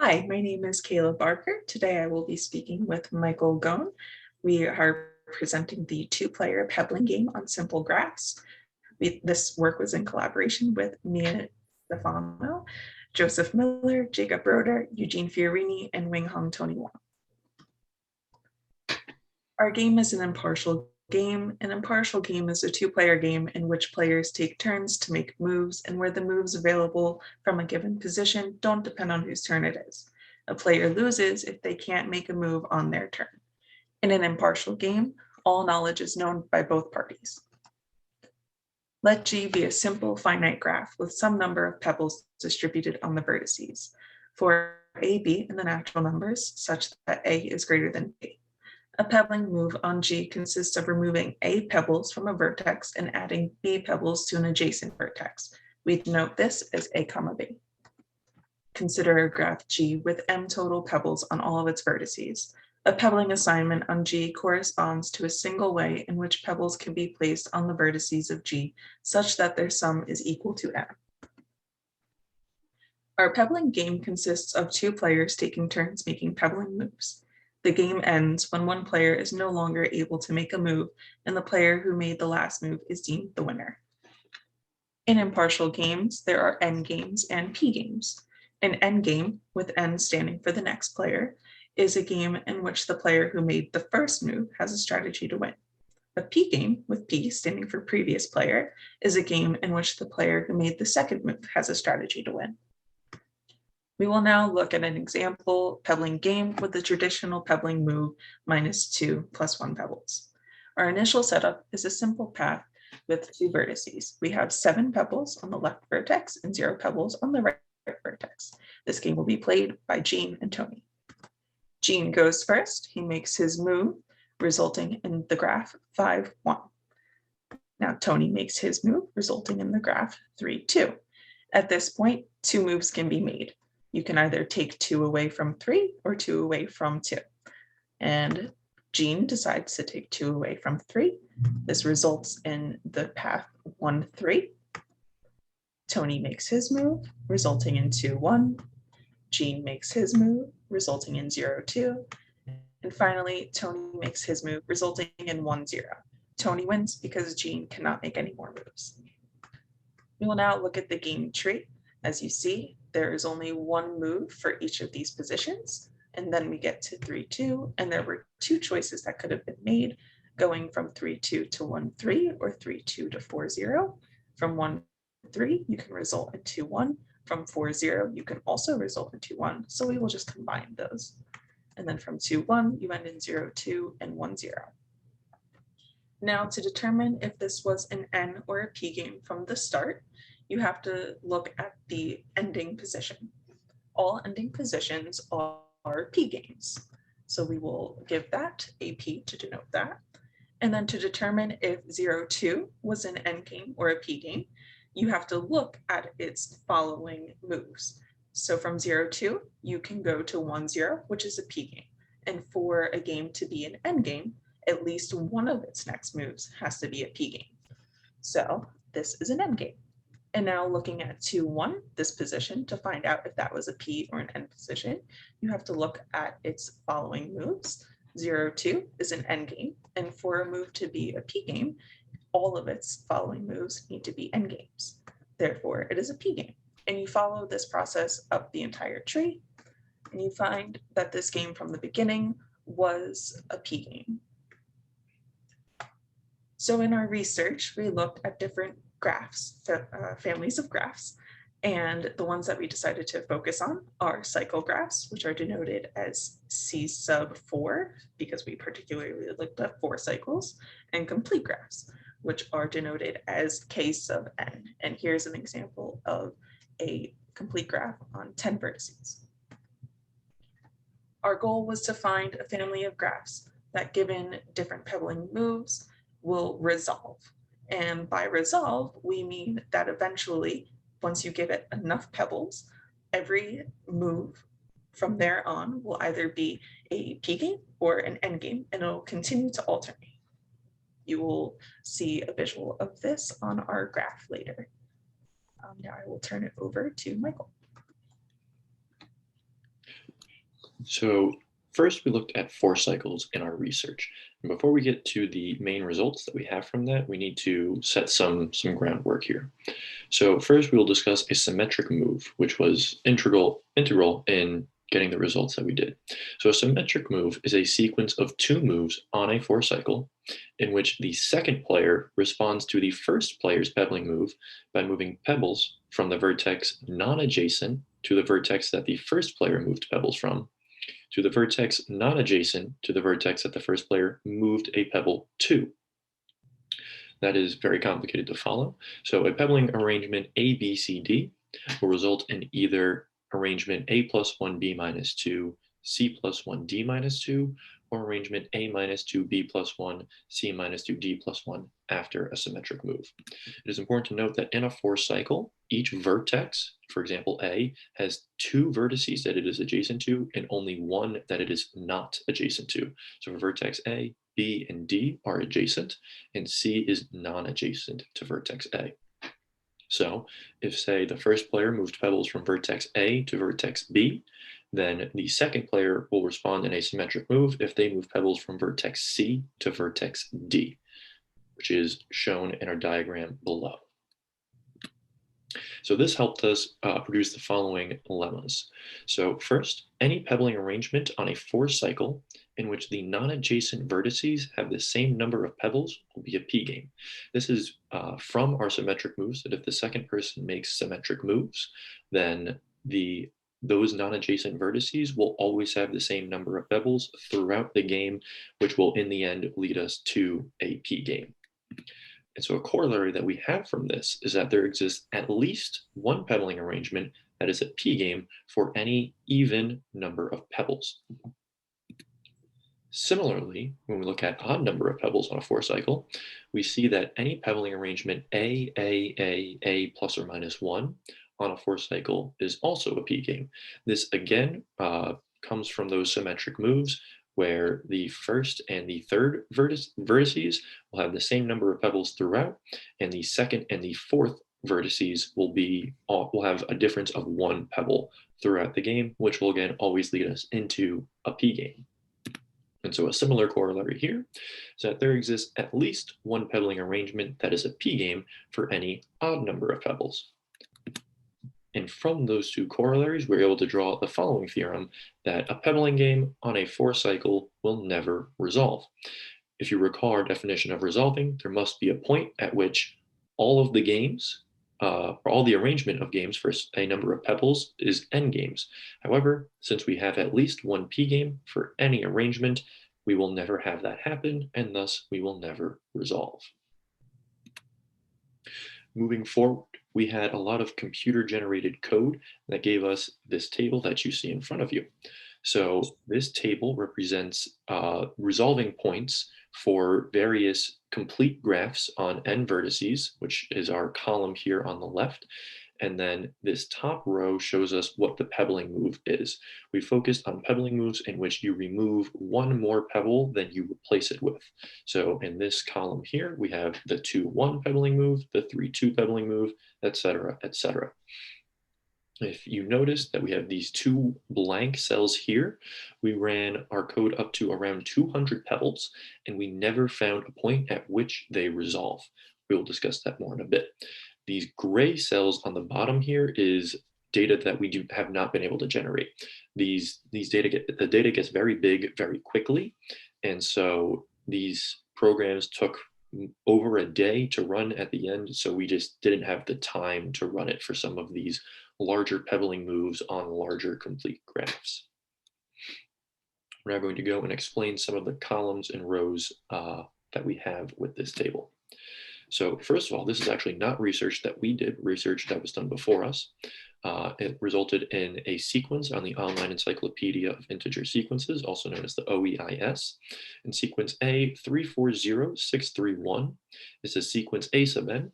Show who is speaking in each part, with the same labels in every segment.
Speaker 1: Hi, my name is Kayla Barker. Today I will be speaking with Michael Gohn. We are presenting the two-player Pebbling game on simple graphs. This work was in collaboration with me, DeStefano, Joseph Miller, Jacob Roeder, Eugene Fiorini, and Tony Wong. Our game is an impartial game. An impartial game is a two-player game in which players take turns to make moves and where the moves available from a given position don't depend on whose turn it is. A player loses if they can't make a move on their turn. In an impartial game, all knowledge is known by both parties. Let G be a simple finite graph with some number of pebbles distributed on the vertices. For A, B in the natural numbers such that A is greater than B. A pebbling move on G consists of removing A pebbles from a vertex and adding B pebbles to an adjacent vertex. We denote this as A, B. Consider a graph G with M total pebbles on all of its vertices. A pebbling assignment on G corresponds to a single way in which pebbles can be placed on the vertices of G such that their sum is equal to M. Our pebbling game consists of two players taking turns making pebbling moves. The game ends when one player is no longer able to make a move and the player who made the last move is deemed the winner. In impartial games, there are N games and P games. An N game, with N standing for the next player, is a game in which the player who made the first move has a strategy to win. A P game, with P standing for previous player, is a game in which the player who made the second move has a strategy to win. We will now look at an example pebbling game with the traditional pebbling move -2 + 1 pebbles. Our initial setup is a simple path with two vertices. We have 7 pebbles on the left vertex and 0 pebbles on the right vertex. This game will be played by Gene and Tony. Gene goes first. He makes his move, resulting in the graph 5, 1. Now Tony makes his move, resulting in the graph 3, 2. At this point, 2 moves can be made. You can either take 2 away from 3 or 2 away from 2. And Gene decides to take 2 away from 3. This results in the path 1, 3. Tony makes his move, resulting in 2, 1. Gene makes his move, resulting in 0, 2. And finally, Tony makes his move, resulting in 1, 0. Tony wins because Gene cannot make any more moves. We will now look at the game tree. As you see, there is only one move for each of these positions. And then we get to 3, 2, and there were 2 choices that could have been made, going from 3, 2 to 1, 3, or 3, 2 to 4, 0. From 1, 3, you can result in 2, 1. From 4, 0, you can also result in 2, 1. So we will just combine those. And then from 2, 1, you end in 0, 2, and 1, 0. Now, to determine if this was an N or a P game from the start, you have to look at the ending position. All ending positions are P games. So we will give that a P to denote that. And then to determine if 0, 2 was an N game or a P game, you have to look at its following moves. So from 0, 2, you can go to 1, 0, which is a P game. And for a game to be an N game, at least one of its next moves has to be a P game. So this is an N game. And now looking at 2, 1, this position, to find out if that was a P or an N position, you have to look at its following moves. 0, 2 is an N game. And for a move to be a P game, all of its following moves need to be N games. Therefore, it is a P game. And you follow this process up the entire tree, and you find that this game from the beginning was a P game. So in our research, we looked at different graphs, families of graphs, and the ones that we decided to focus on are cycle graphs, which are denoted as C sub 4, because we particularly looked at 4 cycles, and complete graphs, which are denoted as K sub n. And here's an example of a complete graph on 10 vertices. Our goal was to find a family of graphs that, given different pebbling moves, will resolve. And by resolve, we mean that eventually, once you give it enough pebbles, every move from there on will either be a P game or an N game, and it'll continue to alternate. You will see a visual of this on our graph later. Now I will turn it over to Michael.
Speaker 2: So first we looked at force cycles in our research. And before we get to the main results that we have from that, we need to set some groundwork here. So first we will discuss a symmetric move, which was integral in getting the results that we did. So a symmetric move is a sequence of two moves on a force cycle in which the second player responds to the first player's pebbling move by moving pebbles from the vertex non-adjacent to the vertex that the first player moved pebbles from to the vertex non-adjacent to the vertex that the first player moved a pebble to. That is very complicated to follow. So a pebbling arrangement A, B, C, D will result in either arrangement A plus 1, B minus 2, C plus 1, D minus 2, or arrangement A minus 2, B plus 1, C minus 2, D plus 1 after a symmetric move. It is important to note that in a force cycle, each vertex, for example, A, has two vertices that it is adjacent to and only one that it is not adjacent to. So for vertex A, B, and D are adjacent, and C is non-adjacent to vertex A. So if, say, the first player moved pebbles from vertex A to vertex B, then the second player will respond in a symmetric move if they move pebbles from vertex C to vertex D, which is shown in our diagram below. So this helped us produce the following lemmas. So first, any pebbling arrangement on a force cycle in which the non-adjacent vertices have the same number of pebbles will be a p-game. This is from our symmetric moves, that if the second person makes symmetric moves, then those non-adjacent vertices will always have the same number of pebbles throughout the game, which will in the end lead us to a p-game. And so a corollary that we have from this is that there exists at least one pebbling arrangement that is a p-game for any even number of pebbles. Similarly, when we look at odd number of pebbles on a force cycle, we see that any pebbling arrangement A plus or minus 1 on a force cycle is also a p-game. This again comes from those symmetric moves where the first and the third vertices will have the same number of pebbles throughout, and the second and the fourth vertices will have a difference of one pebble throughout the game, which will again always lead us into a p-game. And so a similar corollary here is that there exists at least one pebbling arrangement that is a p-game for any odd number of pebbles. And from those two corollaries, we're able to draw the following theorem that a pebbling game on a force cycle will never resolve. If you recall our definition of resolving, there must be a point at which all of the games, or all the arrangement of games for a number of pebbles is n games. However, since we have at least one p-game for any arrangement, we will never have that happen, and thus we will never resolve. Moving forward, we had a lot of computer-generated code that gave us this table that you see in front of you. So this table represents resolving points for various complete graphs on n vertices, which is our column here on the left. And then this top row shows us what the pebbling move is. We focused on pebbling moves in which you remove one more pebble than you replace it with. So in this column here, we have the 2-1 pebbling move, the 3-2 pebbling move, etc., etc. If you notice that we have these two blank cells here, we ran our code up to around 200 pebbles, and we never found a point at which they resolve. We will discuss that more in a bit. These gray cells on the bottom here is data that we have not been able to generate. The data gets very big very quickly, and so these programs took over a day to run at the end, so we just didn't have the time to run it for some of these larger pebbling moves on larger complete graphs. We're now going to go and explain some of the columns and rows that we have with this table. So first of all, this is actually not research that we did, research that was done before us. It resulted in a sequence on the Online Encyclopedia of Integer Sequences, also known as the OEIS. And sequence A340631 is a sequence A sub n,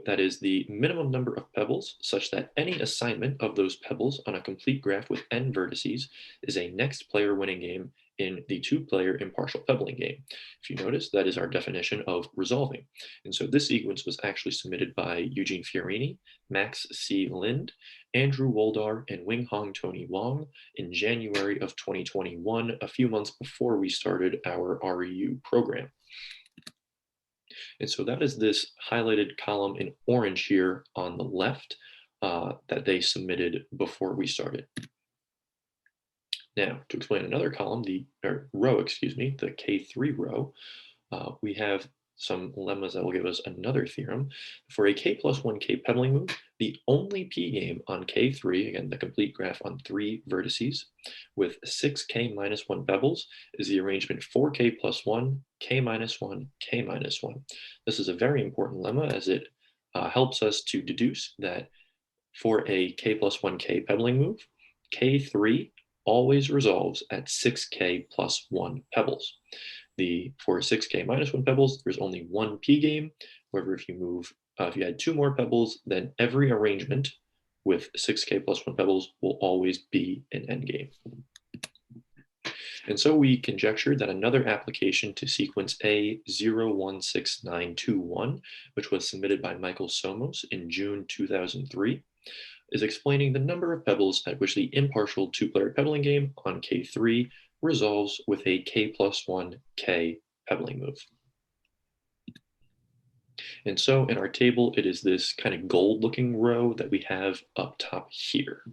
Speaker 2: that is the minimum number of pebbles such that any assignment of those pebbles on a complete graph with n vertices is a next player winning game in the two-player impartial pebbling game. If you notice, that is our definition of resolving. And so this sequence was actually submitted by Eugene Fiorini, Max C. Lind, Andrew Woldar, and Wing Hong Tony Wong in January of 2021, a few months before we started our REU program. And so that is this highlighted column in orange here on the left that they submitted before we started. Now, to explain another column, or row, excuse me, the K3 row, we have some lemmas that will give us another theorem. For a K plus 1K pebbling move, the only P game on K3, again, the complete graph on 3 vertices, with 6K minus 1 pebbles is the arrangement 4K plus 1, K minus 1, K minus 1. This is a very important lemma as it helps us to deduce that for a K plus 1K pebbling move, K3 always resolves at 6K plus 1 pebbles. For 6K minus 1 pebbles, there's only one P game. However, if you add 2 more pebbles, then every arrangement with 6K plus 1 pebbles will always be an endgame. And so we conjectured that another application to sequence A016921, which was submitted by Michael Somos in June 2003, is explaining the number of pebbles at which the impartial two-player pebbling game on K3 resolves with a K plus 1 K pebbling move. And so in our table, it is this kind of gold-looking row that we have up top here.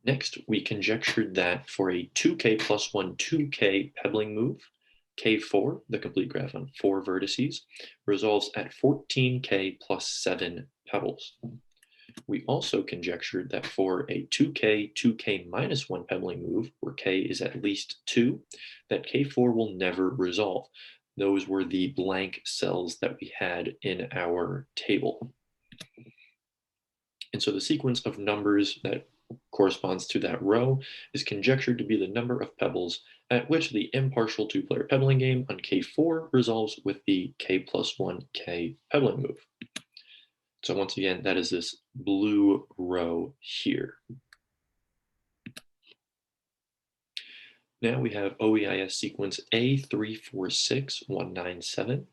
Speaker 2: Next, we conjectured that for a 2K plus 1 2K pebbling move, K4, the complete graph on 4 vertices, resolves at 14K plus 7 pebbles. We also conjectured that for a 2K, 2K minus 1 pebbling move, where K is at least 2, that K4 will never resolve. Those were the blank cells that we had in our table. And so the sequence of numbers that corresponds to that row is conjectured to be the number of pebbles at which the impartial two-player pebbling game on K4 resolves with the K plus 1 K pebbling move. So once again, that is this blue row here. Now we have OEIS sequence A346197,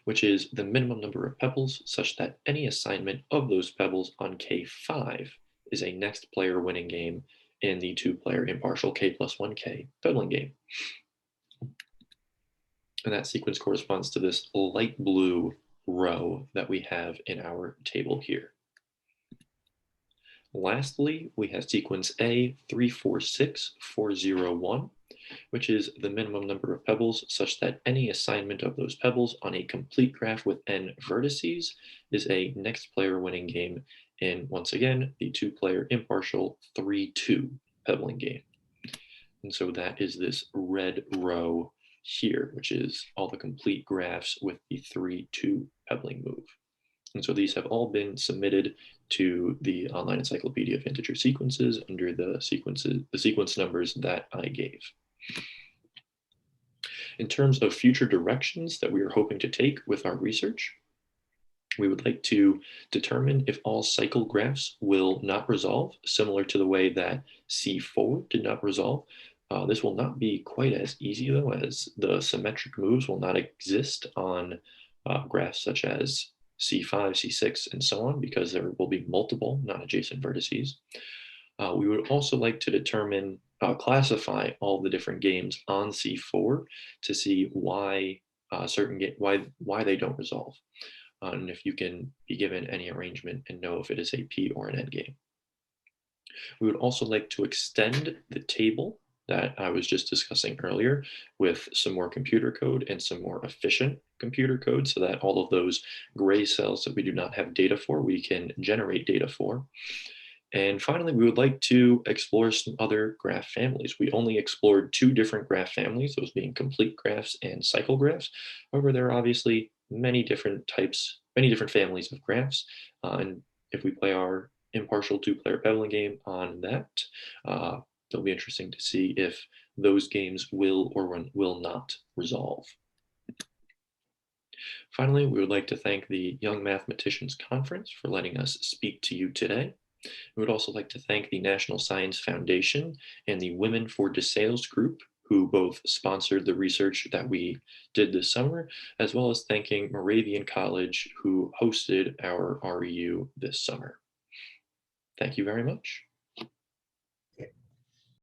Speaker 2: which is the minimum number of pebbles such that any assignment of those pebbles on K5 is a next player winning game in the two-player impartial K plus 1 K pebbling game. And that sequence corresponds to this light blue row that we have in our table here. Lastly, we have sequence A346401, which is the minimum number of pebbles such that any assignment of those pebbles on a complete graph with n vertices is a next player winning game in, once again, the two-player impartial 3-2 pebbling game. And so that is this red row here, which is all the complete graphs with the 3-2 pebbling move. And so these have all been submitted to the online encyclopedia of integer sequences under the sequence numbers that I gave. In terms of future directions that we are hoping to take with our research, we would like to determine if all cycle graphs will not resolve, similar to the way that C4 did not resolve. This will not be quite as easy, though, as the symmetric moves will not exist on graphs such as C5, C6, and so on, because there will be multiple non-adjacent vertices. We would also like to determine, classify all the different games on C4 to see why why they don't resolve, and if you can be given any arrangement and know if it is a P or an N game. We would also like to extend the table that I was just discussing earlier with some more computer code and some more efficient computer code so that all of those gray cells that we do not have data for, we can generate data for. And finally, we would like to explore some other graph families. We only explored 2 different graph families, those being complete graphs and cycle graphs. However, there are obviously many different types, many different families of graphs. And if we play our impartial two-player pebbling game on that, it'll be interesting to see if those games will or will not resolve. Finally, we would like to thank the Young Mathematicians Conference for letting us speak to you today. We would also like to thank the National Science Foundation and the Women for DeSales group, who both sponsored the research that we did this summer, as well as thanking Moravian College, who hosted our REU this summer. Thank you very much.